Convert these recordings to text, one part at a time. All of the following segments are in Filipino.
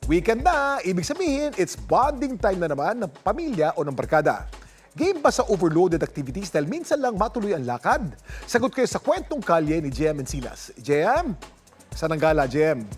Weekend na, ibig sabihin, it's bonding time na naman ng pamilya o ng barkada. Game ba sa overloaded activities dahil minsan lang matuloy ang lakad? Sagot kayo sa kwentong kalye ni JM Encinas. JM, saan ang gala, JM?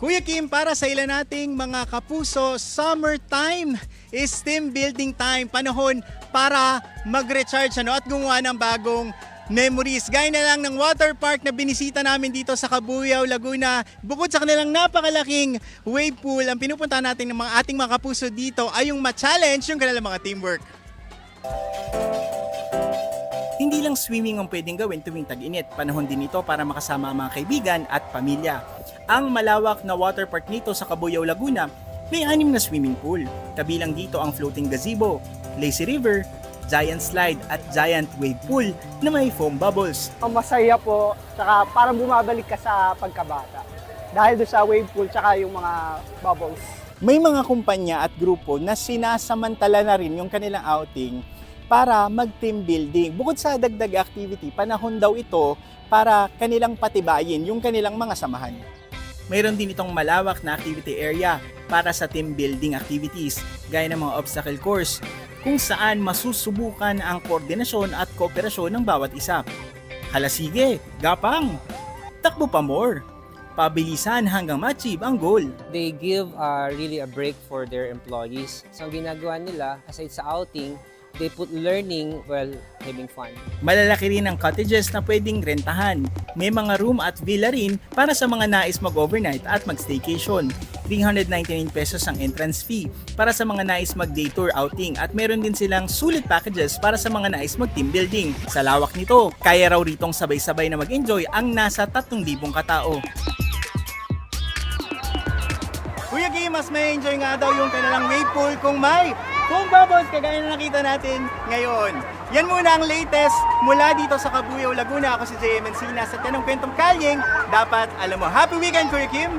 Kuya Kim, para sa ilan nating mga kapuso, summertime is team building time. Panahon para mag-recharge at gumawa ng bagong memories. Gaya na lang ng water park na binisita namin dito sa Cabuyao, Laguna. Bukod sa kanilang napakalaking wave pool, ang pinupunta natin ng ating mga kapuso dito ay yung ma-challenge yung kanilang mga teamwork. Hindi lang swimming ang pwedeng gawin tuwing tag-init. Panahon din ito para makasama ang mga kaibigan at pamilya. Ang malawak na water park nito sa Cabuyao, Laguna, may 6 na swimming pool. Kabilang dito ang floating gazebo, lazy river, giant slide at giant wave pool na may foam bubbles. Ang masaya po, tsaka parang bumabalik ka sa pagkabata. Dahil doon sa wave pool, tsaka yung mga bubbles. May mga kumpanya at grupo na sinasamantala na rin yung kanilang outing para mag-team building. Bukod sa dagdag activity, panahon daw ito para kanilang patibayin yung kanilang mga samahan. Mayroon din itong malawak na activity area para sa team building activities, gaya ng mga obstacle course, kung saan masusubukan ang koordinasyon at kooperasyon ng bawat isa. Hala sige, gapang! Takbo pa more! Pabilisan hanggang ma-achieve ang goal. They give really a break for their employees. So ang ginagawa nila, aside sa outing, they put learning while having fun. Malalaki rin ang cottages na pwedeng rentahan. May mga room at villa rin para sa mga nais mag-overnight at mag-staycation. 399 pesos ang entrance fee para sa mga nais mag-day tour outing at meron din silang sulit packages para sa mga nais mag-team building. Sa lawak nito, kaya raw ritong sabay-sabay na mag-enjoy ang nasa 3,000 katao. Kuya Kim, mas may enjoy nga daw yung kanilang wave pool kung may foam bubbles kagaya na nakita natin ngayon. Yan muna ang latest mula dito sa Cabuyao, Laguna. Ako si JM Encinas at yan ang kwentong kalyeng dapat alam mo. Happy weekend, Kuya Kim!